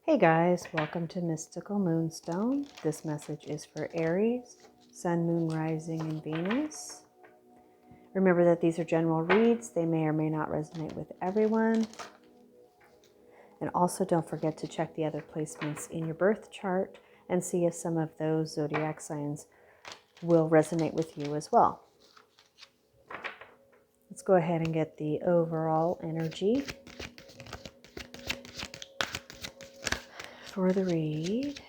Hey guys, welcome to Mystical Moonstone. This message is for Aries, Sun, Moon, Rising, and Venus. Remember that these are general reads. They may or may not resonate with everyone. And also don't forget to check the other placements in your birth chart and see if some of those zodiac signs will resonate with you as well. Let's go ahead and get the overall energy for the read.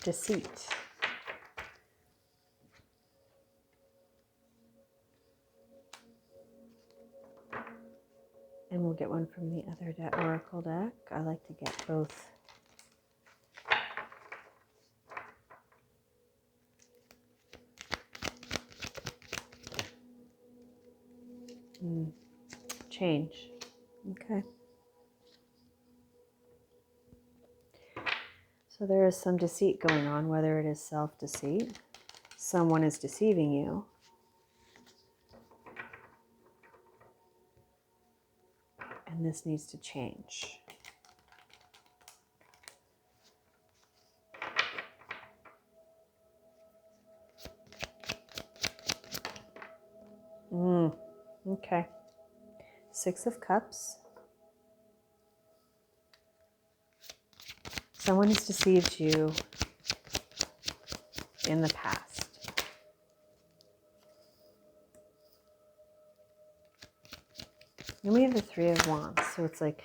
Deceit. And we'll get one from the other oracle deck. I like to get both. Change. Okay. So there is some deceit going on, whether it is self-deceit, someone is deceiving you, and this needs to change. Okay. Six of Cups. Someone has deceived you in the past. Then we have the Three of Wands. So it's like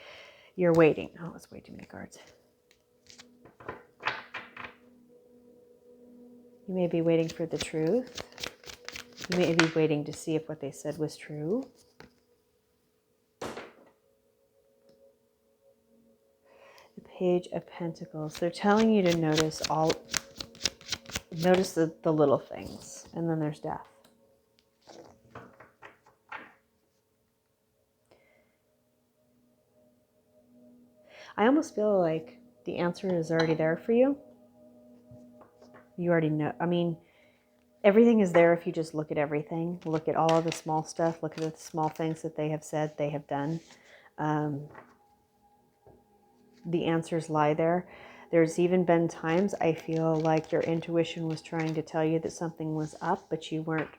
you're waiting. Oh, it's way too many cards. You may be waiting for the truth. You may be waiting to see if what they said was true. The Page of Pentacles. They're telling you to notice the little things. And then there's death. I almost feel like the answer is already there for you. You already know. I mean, everything is there if you just look at everything. Look at all of the small stuff. Look at the small things that they have said, they have done. The answers lie there. There's even been times I feel like your intuition was trying to tell you that something was up, but you weren't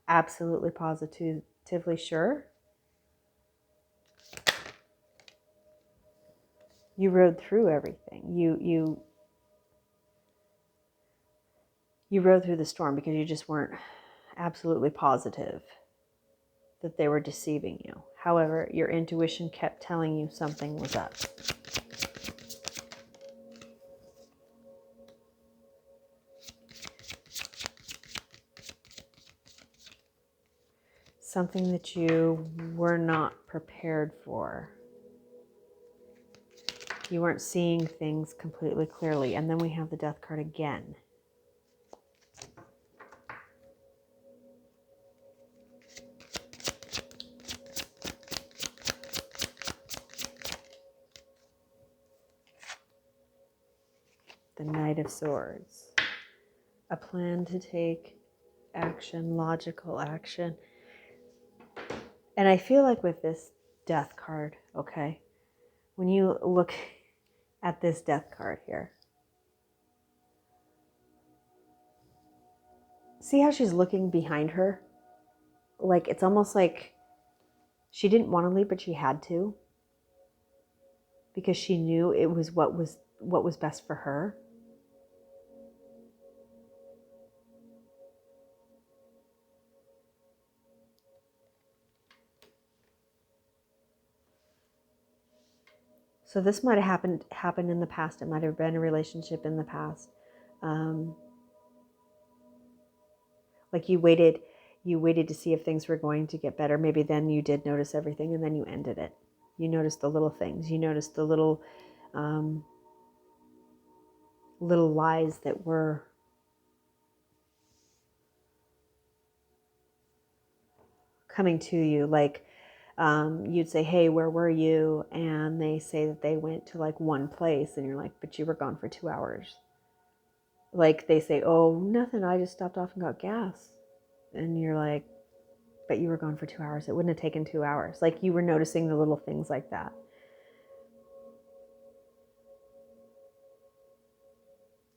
absolutely positively sure. You rode through everything. You rode through the storm because you just weren't absolutely positive that they were deceiving you. However, your intuition kept telling you something was up. Something that you were not prepared for. You weren't seeing things completely clearly. And then we have the Death card again. The Knight of Swords. A plan to take action, logical action. And I feel like with this Death card, okay, when you look at this Death card here, see how she's looking behind her? Like, it's almost like she didn't want to leave, but she had to. Because she knew it was what was best for her. So this might have happened in the past. It might have been a relationship in the past. Like you waited to see if things were going to get better. Maybe then you did notice everything and then you ended it. You noticed the little things. You noticed the little lies that were coming to you. Like you'd say, hey, where were you? And they say that they went to like one place, and you're like, but you were gone for 2 hours. Like they say, oh, nothing, I just stopped off and got gas. And you're like, but you were gone for 2 hours. It wouldn't have taken 2 hours. Like you were noticing the little things like that.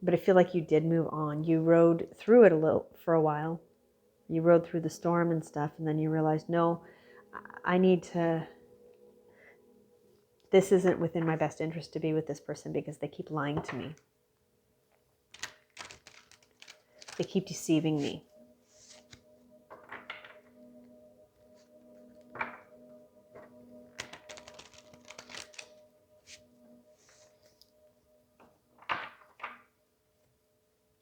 But I feel like you did move on. You rode through it a little for a while. You rode through the storm and stuff, and then you realized, no, I need to, this isn't within my best interest to be with this person because they keep lying to me. They keep deceiving me.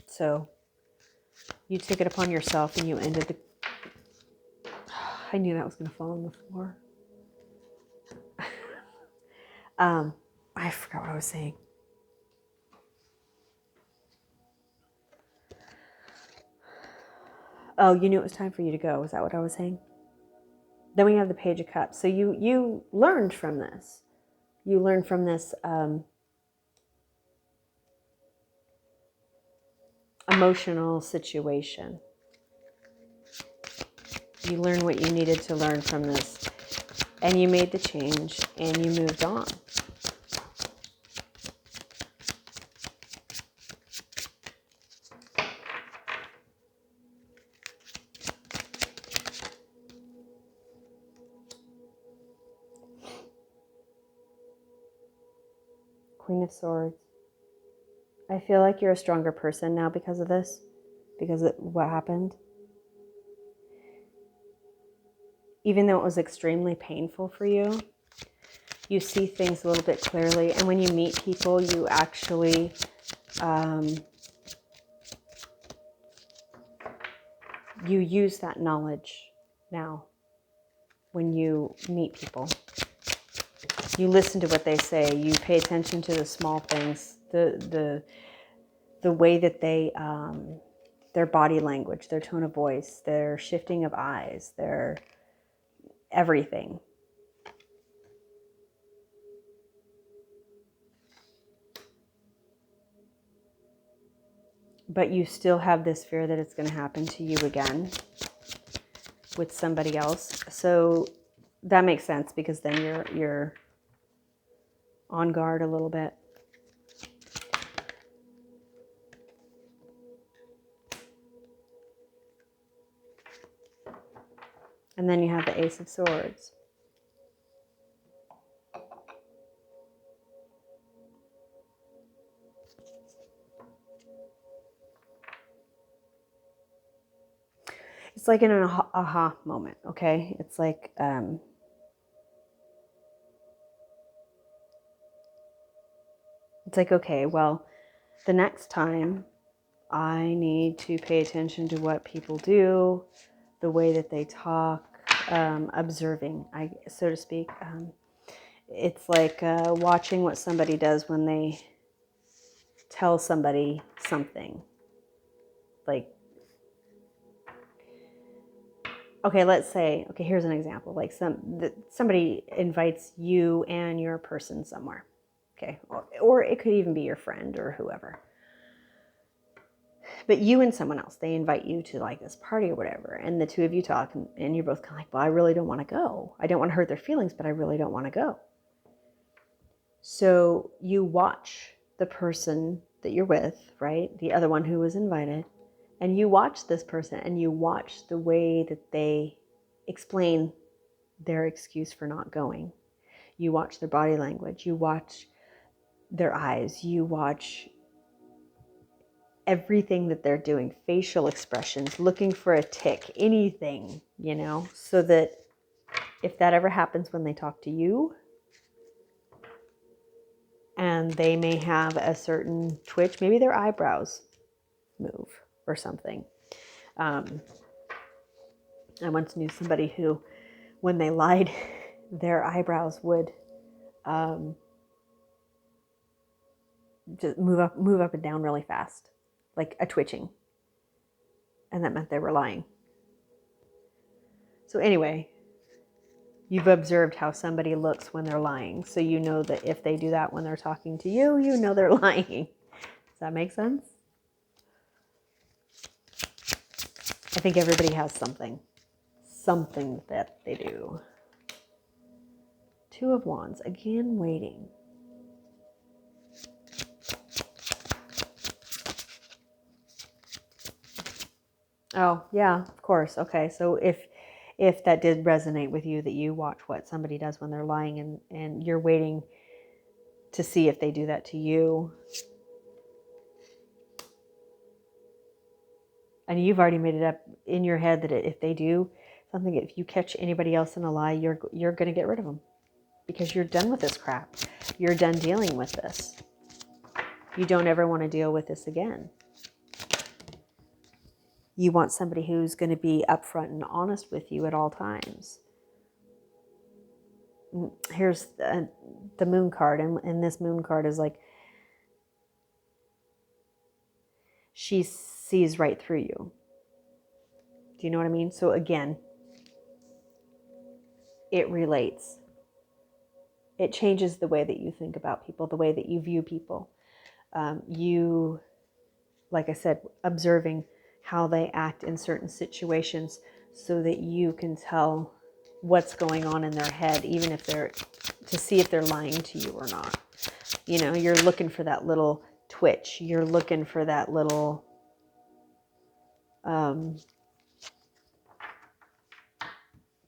So you took it upon yourself and you ended the... I knew that was going to fall on the floor. I forgot what I was saying. Oh, you knew it was time for you to go. Is that what I was saying? Then we have the Page of Cups. So you learned from this. You learned from this emotional situation. You learned what you needed to learn from this. And you made the change and you moved on. Queen of Swords. I feel like you're a stronger person now because of this, because of what happened. Even though it was extremely painful for you, you see things a little bit clearly. And when you meet people, you actually you use that knowledge now when you meet people. You listen to what they say. You pay attention to the small things, the way that they, their body language, their tone of voice, their shifting of eyes, their everything. But you still have this fear that it's going to happen to you again with somebody else. So that makes sense, because then you're on guard a little bit. And then you have the Ace of Swords. It's like in an aha moment, okay? It's like okay, well, the next time I need to pay attention to what people do, the way that they talk, observing, so to speak. It's like watching what somebody does when they tell somebody something. Like, okay, let's say, okay, here's an example. Like somebody invites you and your person somewhere, okay? Or it could even be your friend or whoever. But you and someone else, they invite you to like this party or whatever, and the two of you talk, and you're both kind of like, well, I really don't want to go. I don't want to hurt their feelings, but I really don't want to go. So you watch the person that you're with, right? The other one who was invited, and you watch this person, and you watch the way that they explain their excuse for not going. You watch their body language. You watch their eyes. You watch everything that they're doing, facial expressions, looking for a tick, anything, so that if that ever happens when they talk to you, and they may have a certain twitch, maybe their eyebrows move or something. I once knew somebody who, when they lied, their eyebrows would just move up and down really fast, like a twitching. And that meant they were lying. So anyway, you've observed how somebody looks when they're lying. So you know that if they do that when they're talking to you, you know they're lying. Does that make sense? I think everybody has something that they do. Two of Wands, again, waiting. Oh, yeah, of course. Okay, so if that did resonate with you, that you watch what somebody does when they're lying and you're waiting to see if they do that to you. And you've already made it up in your head that if they do something, if you catch anybody else in a lie, you're going to get rid of them because you're done with this crap. You're done dealing with this. You don't ever want to deal with this again. You want somebody who's going to be upfront and honest with you at all times. Here's the moon card, and this moon card is like, she sees right through you. Do you know what I mean? So again, it relates. It changes the way that you think about people, the way that you view people. You, like I said, observing how they act in certain situations so that you can tell what's going on in their head, even if to see if they're lying to you or not. You know, you're looking for that little twitch. You're looking for that little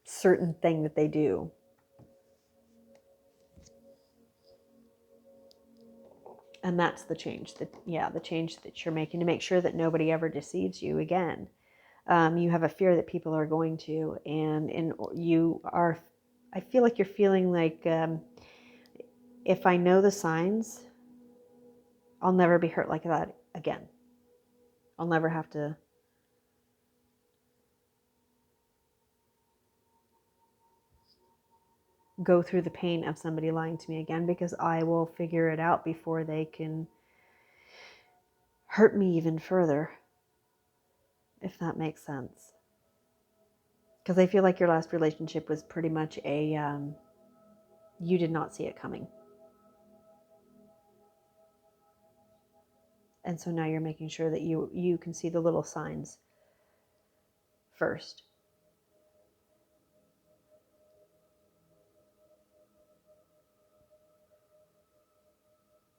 certain thing that they do. And that's the change the change that you're making to make sure that nobody ever deceives you again. You have a fear that people are going to, and you are, I feel like you're feeling like, if I know the signs, I'll never be hurt like that again. I'll never have to go through the pain of somebody lying to me again, because I will figure it out before they can hurt me even further, if that makes sense. Because I feel like your last relationship was pretty much you did not see it coming. And so now you're making sure that you can see the little signs first.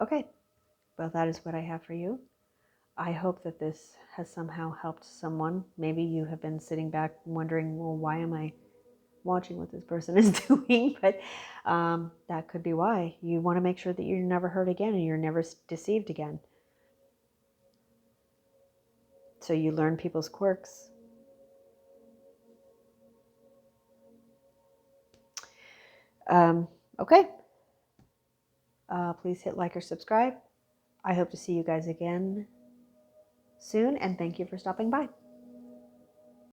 Okay, well, that is what I have for you. I hope that this has somehow helped someone. Maybe you have been sitting back wondering, well, why am I watching what this person is doing? But that could be why. You want to make sure that you're never hurt again and you're never deceived again. So you learn people's quirks. Okay. Please hit like or subscribe. I hope to see you guys again soon, and thank you for stopping by.